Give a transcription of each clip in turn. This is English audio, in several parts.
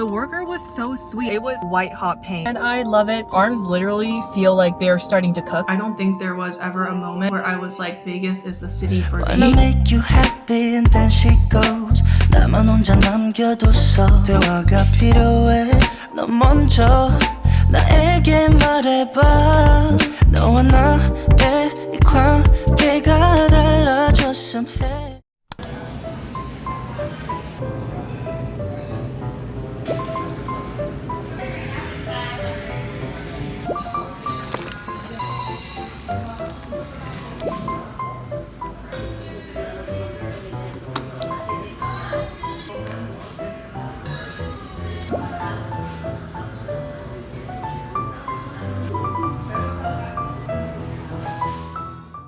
The worker was so sweet. It was white hot pain and I love it. Arms literally feel like they're starting to cook. I don't think there was ever a moment where I was like, Vegas is the city for me. Wanna make you happy and then she goes. 나만 혼자 남겨뒀어. 대화가 필요해. 너 먼저 나에게 말해봐. 너와 나의 이 관계가 달라졌음 해.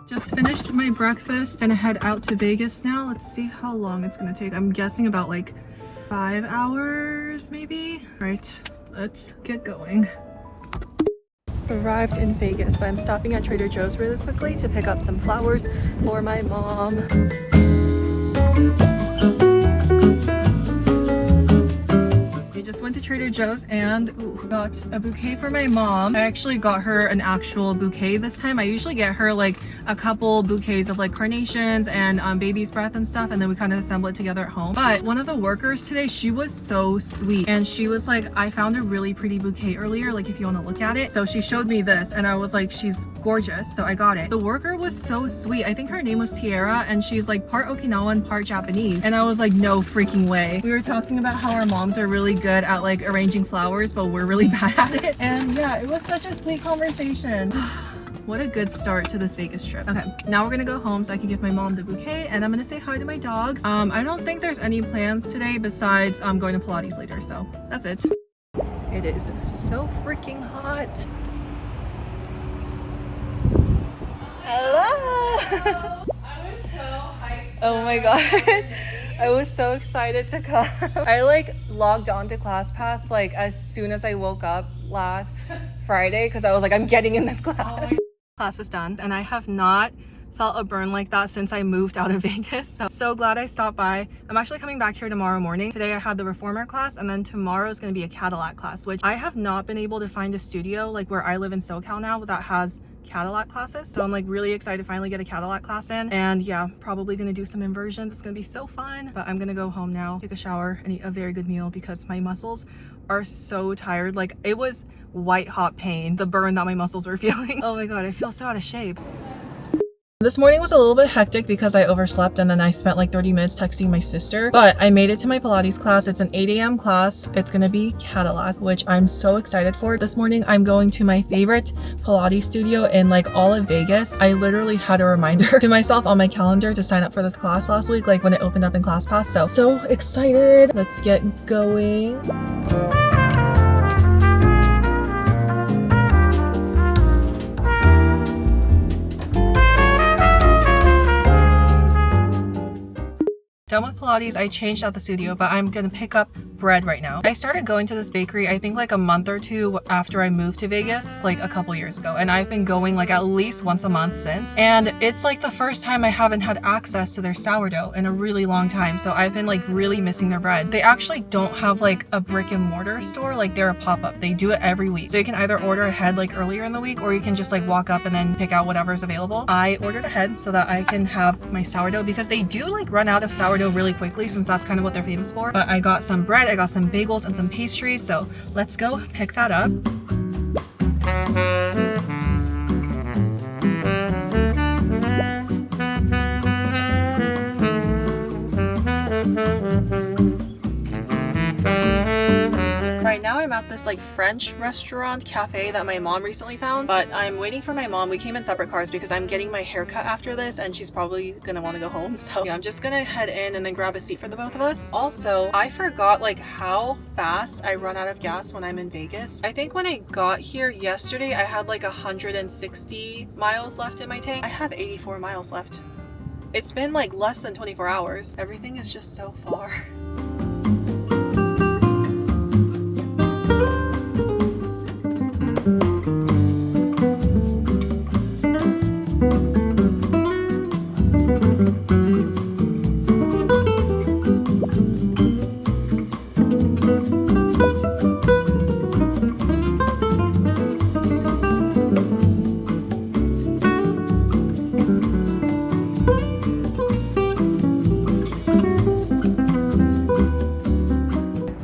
Just finished my breakfast. Gonna head out to Vegas now. Let's see how long it's gonna take. I'm guessing about like 5 hours maybe. Right, let's get going. Arrived in Vegas, but I'm stopping at Trader Joe's really quickly to pick up some flowers for my mom. Just went to Trader Joe's and got a bouquet for my mom. I actually got her an actual bouquet this time. I usually get her like a couple bouquets of like carnations and baby's breath and stuff, and then we kind of assemble it together at home. But one of the workers today, she was so sweet and she was like, I found a really pretty bouquet earlier, like if you want to look at it. So she showed me this and I was like, she's gorgeous, so I got it. The worker was so sweet. I think her name was Tiara and she's like part Okinawan, part Japanese, and I was like, no freaking way. We were talking about how our moms are really good at like arranging flowers, but we're really bad at it. And yeah, it was such a sweet conversation. What a good start to this Vegas trip. Okay, now we're gonna go home so I can give my mom the bouquet and I'm gonna say hi to my dogs. I don't think there's any plans today besides going to Pilates later, so that's it. It is so freaking hot. Hello! I was so hyped. Oh my god. I was so excited to come. I like logged on to ClassPass like as soon as I woke up last Friday because I was like, I'm getting in this class. Class is done and I have not felt a burn like that since I moved out of Vegas. So glad I stopped by. I'm actually coming back here tomorrow morning. Today I had the reformer class and then tomorrow is going to be a Cadillac class, which I have not been able to find a studio like where I live in SoCal now that has Cadillac classes. So I'm like really excited to finally get a Cadillac class in, and yeah, probably gonna do some inversions. It's gonna be so fun. But I'm gonna go home now, take a shower and eat a very good meal because my muscles are so tired. Like it was white hot pain, the burn that my muscles were feeling. Oh my god, I feel so out of shape. This morning was a little bit hectic because I overslept and then I spent like 30 minutes texting my sister, but I made it to my Pilates class. It's an 8 a.m. class. It's gonna be Cadillac, which I'm so excited for. This morning I'm going to my favorite Pilates studio in like all of Vegas. I literally had a reminder to myself on my calendar to sign up for this class last week, like when it opened up in ClassPass. So excited. Let's get going. Done with Pilates, I changed out the studio, but I'm gonna pick up bread right now. I started going to this bakery, I think like a month or two after I moved to Vegas, like a couple years ago. And I've been going like at least once a month since. And it's like the first time I haven't had access to their sourdough in a really long time. So I've been like really missing their bread. They actually don't have like a brick and mortar store, like they're a pop-up. They do it every week. So you can either order ahead like earlier in the week, or you can just like walk up and then pick out whatever's available. I ordered ahead so that I can have my sourdough because they do like run out of sourdough really quickly since that's kind of what they're famous for. But I got some bread, I got some bagels and some pastries, so let's go pick that up. Right now I'm at this like French restaurant cafe that my mom recently found, but I'm waiting for my mom. We came in separate cars because I'm getting my hair cut after this and she's probably gonna want to go home. So yeah, I'm just gonna head in and then grab a seat for the both of us. Also, I forgot like how fast I run out of gas when I'm in Vegas. I think when I got here yesterday, I had like 160 miles left in my tank. I have 84 miles left. It's been like less than 24 hours. Everything is just so far.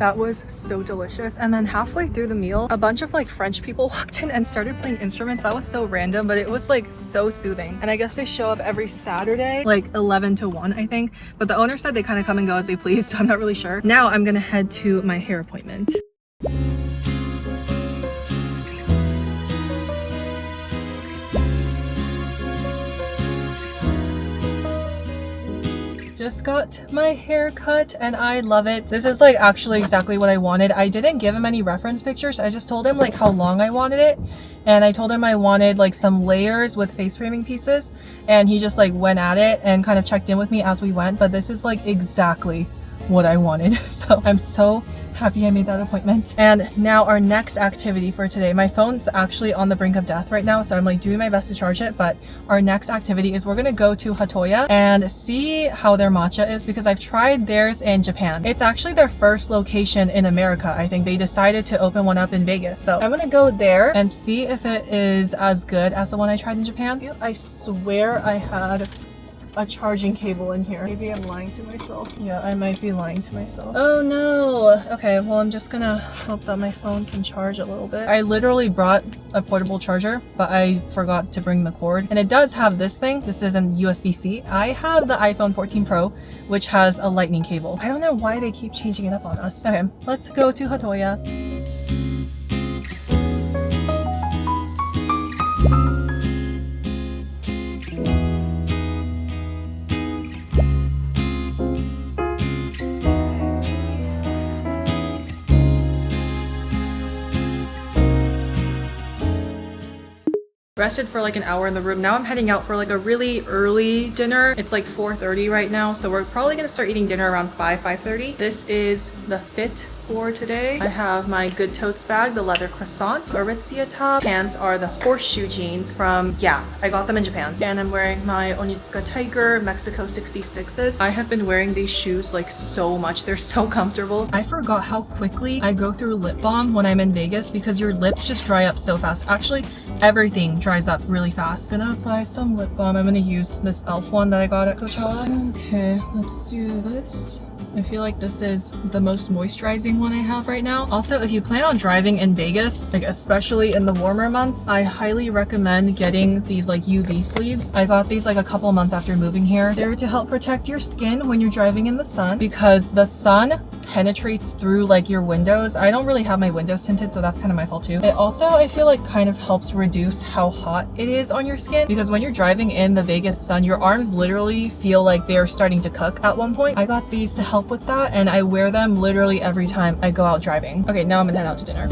That was so delicious. And then halfway through the meal, a bunch of like French people walked in and started playing instruments. That was so random, but it was like so soothing. And I guess they show up every Saturday, like 11 to 1, I think. But the owner said they kind of come and go as they please, so I'm not really sure. Now I'm gonna head to my hair appointment. Just got my hair cut and I love it. This is like actually exactly what I wanted. I didn't give him any reference pictures. I just told him like how long I wanted it. And I told him I wanted like some layers with face framing pieces. And he just like went at it and kind of checked in with me as we went. But this is like exactly what I wanted. So I'm so happy I made that appointment. And now our next activity for today, my phone's actually on the brink of death right now, so I'm like doing my best to charge it, but our next activity is we're gonna go to Hatoya and see how their matcha is, because I've tried theirs in Japan. It's actually their first location in America. I think they decided to open one up in Vegas, so I'm gonna go there and see if it is as good as the one I tried in Japan. I swear I had a charging cable in here. Maybe I'm lying to myself. Yeah, I might be lying to myself. Oh no. Okay, well I'm just gonna hope that my phone can charge a little bit. I literally brought a portable charger, but I forgot to bring the cord. And it does have this thing. This is an USB-C. I have the iPhone 14 Pro, which has a lightning cable. I don't know why they keep changing it up on us. Okay, let's go to Hatoya. Rested for like an hour in the room. Now I'm heading out for like a really early dinner. It's like 4:30 right now, so we're probably gonna start eating dinner around 5:30. This is the fit for today. I have my Good Totes bag, the leather croissant, Aritzia top. Pants are the horseshoe jeans from Gap. I got them in Japan. And I'm wearing my Onitsuka Tiger Mexico 66s. I have been wearing these shoes like so much. They're so comfortable. I forgot how quickly I go through lip balm when I'm in Vegas because your lips just dry up so fast. Actually, everything dries up really fast. I'm gonna apply some lip balm. I'm gonna use this e.l.f. one that I got at Coachella. Okay, let's do this. I feel like this is the most moisturizing one I have right now. Also, if you plan on driving in Vegas, like especially in the warmer months, I highly recommend getting these like UV sleeves. I got these like a couple months after moving here. They're to help protect your skin when you're driving in the sun, because the sun penetrates through like your windows. I don't really have my windows tinted, so that's kind of my fault too. It also, I feel like, kind of helps reduce how hot it is on your skin, because when you're driving in the Vegas sun, your arms literally feel like they're starting to cook at one point. I got these to help with that, and I wear them literally every time I go out driving. Okay, now I'm gonna head out to dinner.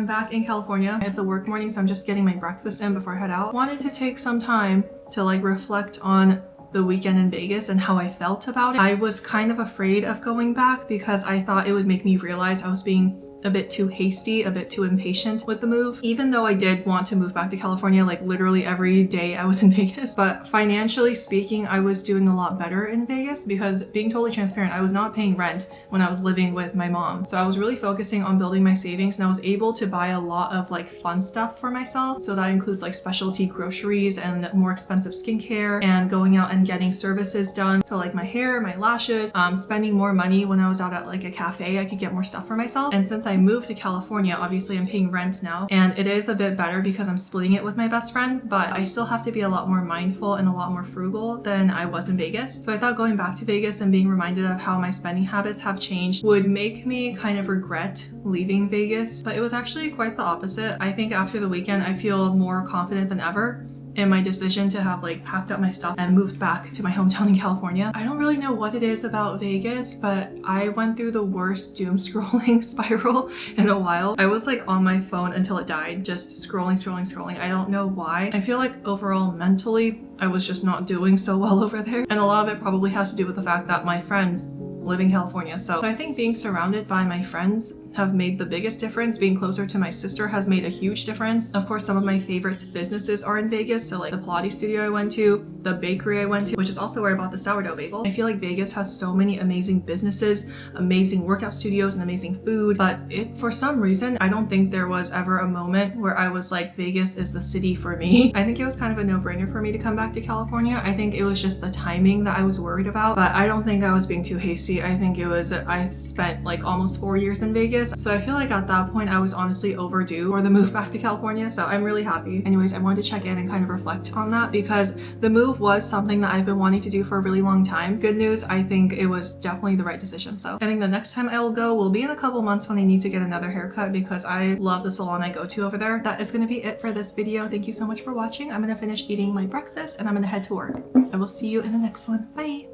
Back in California. It's a work morning, so I'm just getting my breakfast in before I head out. Wanted to take some time to like reflect on the weekend in Vegas and how I felt about it. I was kind of afraid of going back because I thought it would make me realize I was being a bit too hasty, a bit too impatient with the move. Even though I did want to move back to California, like literally every day I was in Vegas. But financially speaking, I was doing a lot better in Vegas because, being totally transparent, I was not paying rent when I was living with my mom. So I was really focusing on building my savings, and I was able to buy a lot of like fun stuff for myself. So that includes like specialty groceries and more expensive skincare and going out and getting services done. So like my hair, my lashes, spending more money when I was out at like a cafe, I could get more stuff for myself. And since I moved to California, obviously I'm paying rent now, and it is a bit better because I'm splitting it with my best friend, but I still have to be a lot more mindful and a lot more frugal than I was in Vegas. So I thought going back to Vegas and being reminded of how my spending habits have changed would make me kind of regret leaving Vegas, but it was actually quite the opposite. I think after the weekend, I feel more confident than ever in my decision to have like packed up my stuff and moved back to my hometown in California. I don't really know what it is about Vegas, but I went through the worst doom scrolling spiral in a while. I was like on my phone until it died, just scrolling. I don't know why. I feel like overall mentally, I was just not doing so well over there. And a lot of it probably has to do with the fact that my friends live in California. So I think being surrounded by my friends have made the biggest difference. Being closer to my sister has made a huge difference. Of course, some of my favorite businesses are in Vegas. So like the Pilates studio I went to, the bakery I went to, which is also where I bought the sourdough bagel. I feel like Vegas has so many amazing businesses, amazing workout studios, and amazing food. But for some reason, I don't think there was ever a moment where I was like, Vegas is the city for me. I think it was kind of a no-brainer for me to come back to California. I think it was just the timing that I was worried about, but I don't think I was being too hasty. I think it was, I spent like almost 4 years in Vegas. So I feel like at that point I was honestly overdue for the move back to California. So I'm really happy. Anyways, I wanted to check in and kind of reflect on that because the move was something that I've been wanting to do for a really long time. Good news, I think it was definitely the right decision. So I think the next time I will go will be in a couple months when I need to get another haircut because I love the salon I go to over there. That is going to be it for this video. Thank you so much for watching. I'm going to finish eating my breakfast and I'm going to head to work. I will see you in the next one. Bye!